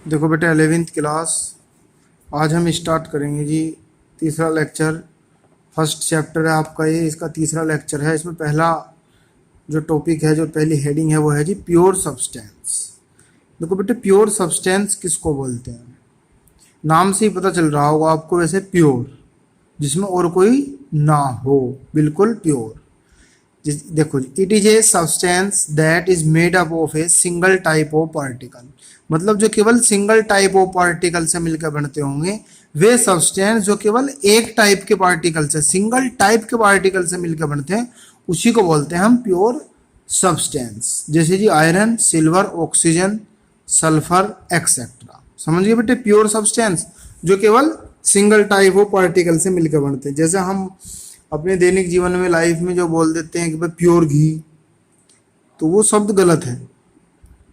देखो बेटा 11वीं क्लास, आज हम स्टार्ट करेंगे जी तीसरा लेक्चर। फर्स्ट चैप्टर है आपका ये, इसका तीसरा लेक्चर है। इसमें पहला जो टॉपिक है, जो पहली हेडिंग है वो है जी प्योर सब्सटेंस। देखो बेटे प्योर सब्सटेंस किसको बोलते हैं, नाम से ही पता चल रहा होगा आपको। वैसे प्योर जिसमें और कोई ना हो, बिल्कुल प्योर। देखो it is a substance that is made up of a single type of particle. मतलब जो केवल सिंगल टाइप ऑफ पार्टिकल से मिलकर बनते होंगे वे सब्सटेंस जो केवल एक टाइप के पार्टिकल से, सिंगल टाइप के पार्टिकल से मिलकर बनते हैं, उसी को बोलते हैं हम प्योर सब्सटेंस। जैसे जी iron, silver, oxygen, sulphur etcetera. समझ गए बेटे, प्योर सब्सटेंस जो केवल सिंगल टाइप ऑफ पार्टिकल से मिलकर बनते हैं। जैसे हम अपने दैनिक जीवन में, लाइफ में जो बोल देते हैं कि भाई प्योर घी, तो वो शब्द गलत है।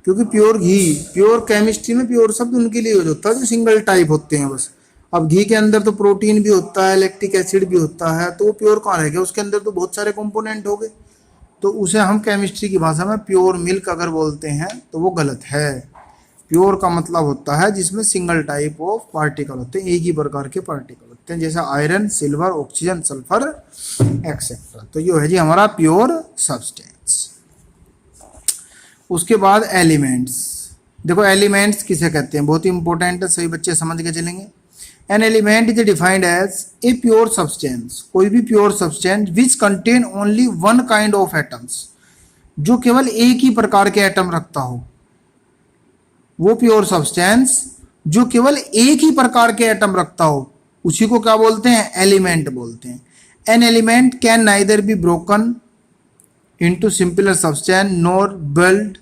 क्योंकि प्योर घी, प्योर केमिस्ट्री में प्योर शब्द उनके लिए यूज होता है जो सिंगल टाइप होते हैं बस। अब घी के अंदर तो प्रोटीन भी होता है, लैक्टिक एसिड भी होता है, तो वो प्योर कहाँ रह गया, उसके अंदर तो बहुत सारे कंपोनेंट हो गए। तो उसे हम केमिस्ट्री की भाषा में प्योर मिल्क अगर बोलते हैं तो वो गलत है। प्योर का मतलब होता है जिसमें सिंगल टाइप ऑफ पार्टिकल होते हैं, एक ही प्रकार के पार्टिकल होते हैं, जैसे iron, silver, oxygen, sulphur etcetera. तो ये है जी हमारा प्योर सब्सटेंस। उसके बाद एलिमेंट्स। देखो एलिमेंट्स किसे कहते हैं, बहुत ही इंपॉर्टेंट है, सभी बच्चे समझ के चलेंगे। An element is defined as a pure substance, कोई भी pure substance which contain only one kind of atoms, जो केवल एक ही प्रकार के एटम रखता हो। वो प्योर सब्सटेंस जो केवल एक ही प्रकार के एटम रखता हो, उसी को क्या बोलते हैं, एलिमेंट बोलते हैं। An element can neither be broken into simpler substance nor build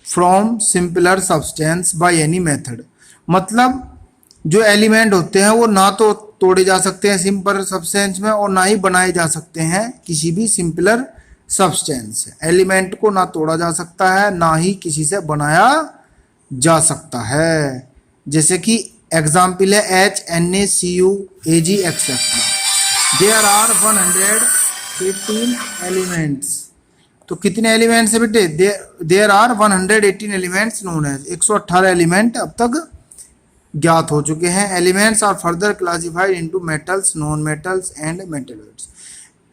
from simpler substance by any method. मतलब जो एलिमेंट होते हैं वो ना तो तोड़े जा सकते हैं सिंपल सब्सटेंस में, और ना ही बनाए जा सकते हैं किसी भी सिंपलर सब्सटेंस से। एलिमेंट को ना तोड़ा जा सकता है, ना ही किसी से बनाया जा सकता है। जैसे कि एग्जाम्पल है HNaCu Ag etcetera. There are 118 elements. तो कितने एलिमेंट्स है बेटे, there are 118 elements known as. 118 element अब तक ज्ञात हो चुके हैं। Elements are further classified into metals, non metals and metalloids.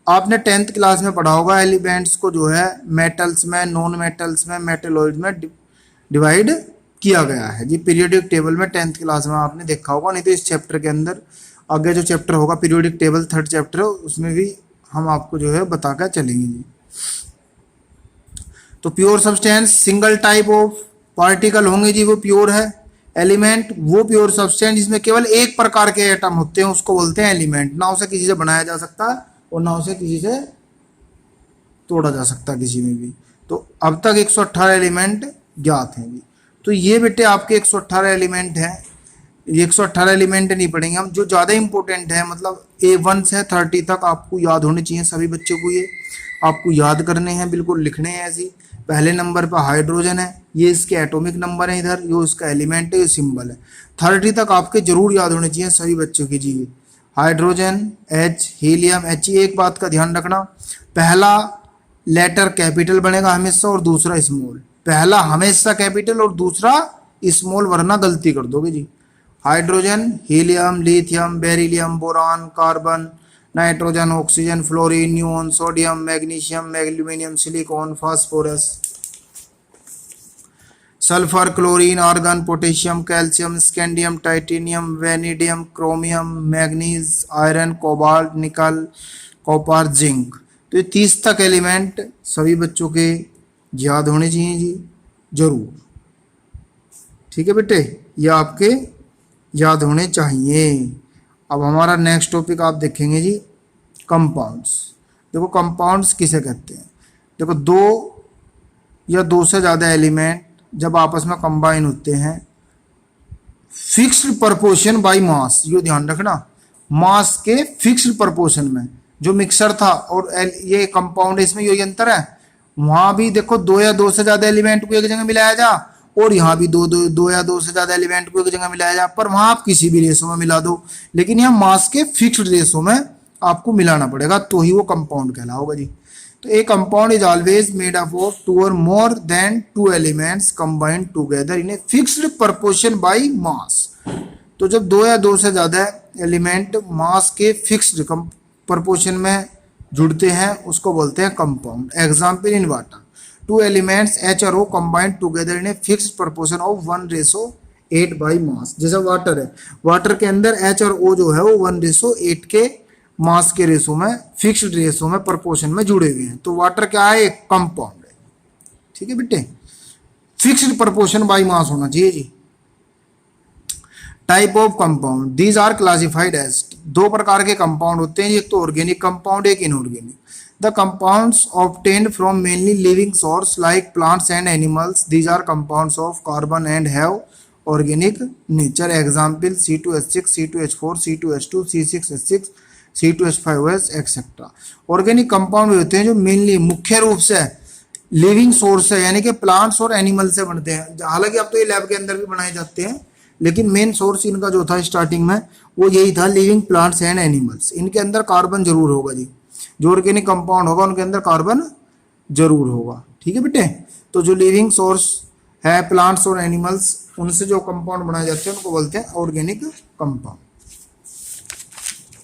आपने 10th क्लास में पढ़ा होगा एलिमेंट्स को जो है मेटल्स में, नॉन मेटल्स में, मेटलॉइड्स में डिवाइड किया गया है जी। पीरियोडिक टेबल में 10th क्लास में आपने देखा होगा, नहीं तो इस चैप्टर के अंदर आगे जो चैप्टर होगा पीरियोडिक टेबल 3rd चैप्टर, उसमें भी हम आपको जो है बता कर चलेंगे जी। तो pure substance single type of particle होंगे जी, वो प्योर है। एलिमेंट वो प्योर सब्सटेंस जिसमें केवल एक प्रकार के एटम होते हैं, उसको बोलते हैं एलिमेंट। ना उसे किसी से बनाया जा सकता और ना उसे किसी से तोड़ा जा सकता किसी में भी। तो अब तक 118 एलिमेंट ज्ञात हैं जी। तो ये बेटे आपके 118 एलिमेंट हैं। ये 118 एलिमेंट नहीं पढ़ेंगे हम, जो ज़्यादा इंपॉर्टेंट है, मतलब A1 से 30 तक आपको याद होने चाहिए सभी बच्चों को। ये आपको याद करने हैं, बिल्कुल लिखने हैं ऐसी। पहले नंबर पर हाइड्रोजन है, ये इसके एटॉमिक नंबर है, इधर ये उसका एलिमेंट है, ये सिंबल है। 30 तक आपके जरूर याद होने चाहिए सभी बच्चों की जी। Hydrogen, H, helium, He। एक बात का ध्यान रखना, पहला लेटर कैपिटल बनेगा हमेशा और दूसरा स्मॉल। पहला हमेशा कैपिटल और दूसरा स्मॉल, वरना गलती कर दोगे जी। Hydrogen, helium, lithium, beryllium, boron, carbon, nitrogen, oxygen, fluorine, neon, sodium, magnesium, aluminium, silicon, phosphorus, sulphur, chlorine, argon, potassium, calcium, scandium, titanium, vanadium, chromium, manganese, iron, cobalt, nickel, copper, zinc. तो ये 30 तक element सभी बच्चों के याद होने चाहिए जी, जरूर। ठीक है बेटे, ये आपके याद होने चाहिए। अब हमारा नेक्स्ट टॉपिक आप देखेंगे जी कंपाउंड्स। देखो कंपाउंड्स किसे कहते हैं। देखो दो या दो से ज़्यादा एलिमेंट जब आपस में कंबाइन होते हैं फिक्स्ड प्रपोर्शन बाय मास, ये ध्यान रखना, मास के फिक्स्ड प्रपोर्शन में। जो मिक्सर था और ये कंपाउंड, इसमें यही अंतर है। वहां भी देखो दो या दो से ज्यादा एलिमेंट को एक जगह मिलाया जा, और यहाँ भी दो या दो से ज्यादा एलिमेंट को एक जगह मिलाया जा, पर वहां आप किसी भी रेशो में मिला दो, लेकिन यहाँ मास के फिक्स्ड रेशो में आपको मिलाना पड़ेगा, तो ही वो कंपाउंड कहलाओगा जी। तो ए compound is always made up of 2 और more than 2 elements combined together in a fixed proportion by mass. तो जब 2 या 2 से ज्यादा एलिमेंट मास के फिक्स्ड प्रोपोर्शन में जुड़ते हैं उसको बोलते हैं compound. Example in water, 2 elements H और O combined together in a fixed proportion of 1:8 by mass. जैसे वाटर है, वाटर के अंदर H और O जो है वो 1:8 के मास के रेशो में, फिक्स्ड रेशो में, प्रोपोर्शन में जुड़े हुए हैं। तो वाटर क्या है, एक कंपाउंड है। ठीक है बेटे, फिक्स्ड प्रोपोर्शन बाई मास होना चाहिए जी। Type of compound, these are classified as, 2 प्रकार के कंपाउंड होते हैं, एक तो ऑर्गेनिक कंपाउंड, एक inorganic. The compounds obtained from mainly living source like plants and animals, these are compounds of carbon and have organic nature. Example C2H6, C2H4, C2H2, C6H6, C2H5OH etcetera. Organic compound होते हैं जो mainly, मुख्य रूप से living source है, यानी कि plants और एनिमल से बनते हैं। हालांकि अब तो ये लैब के अंदर भी बनाए जाते हैं, लेकिन मेन सोर्स इनका जो था स्टार्टिंग में वो यही था, लिविंग प्लांट्स एंड एनिमल्स। इनके अंदर कार्बन जरूर होगा जी, जो ऑर्गेनिक कंपाउंड होगा उनके अंदर कार्बन जरूर होगा। ठीक है बेटे, तो जो लिविंग सोर्स है प्लांट्स और एनिमल्स, उनसे जो कंपाउंड बनाए जाते हैं उनको बोलते हैं ऑर्गेनिक कंपाउंड।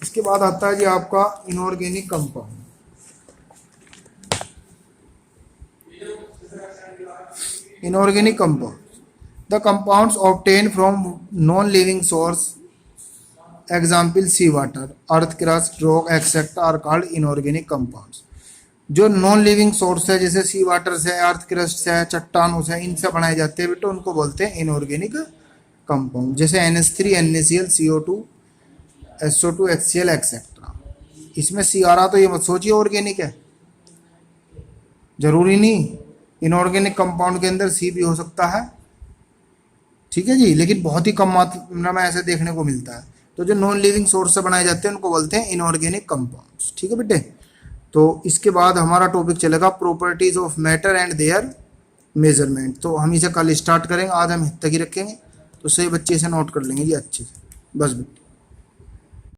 इसके बाद आता है जी आपका inorganic compound. Inorganic compound, the compounds obtain from non living source, example sea water, earth crust, rock etcetera are called inorganic compounds. जो नॉन लिविंग सोर्स है, जैसे सी वाटर से, अर्थ क्रस्ट से, चट्टानों से, इनसे बनाए जाते हैं बेटा, उनको बोलते हैं इनऑर्गेनिक कंपाउंड। जैसे NH3, NaCl, CO2, SO2, HCl etcetera. इसमें C आ रहा तो ये मत सोचिए ऑर्गेनिक है, जरूरी नहीं। इनऑर्गेनिक कंपाउंड के अंदर C भी हो सकता है, ठीक है जी, लेकिन बहुत ही कम मात्रा में ऐसे देखने को मिलता है। तो जो नॉन लिविंग सोर्स से बनाए जाते हैं उनको बोलते हैं इनऑर्गेनिक कंपाउंड्स। ठीक है बेटे, तो इसके बाद हमारा टॉपिक चलेगा properties of matter and there measurement. तो हम इसे कल स्टार्ट करेंगे, आज हम तक ही रखेंगे, तो सही बच्चे इसे नोट कर लेंगे जी अच्छे से। बस बेटे।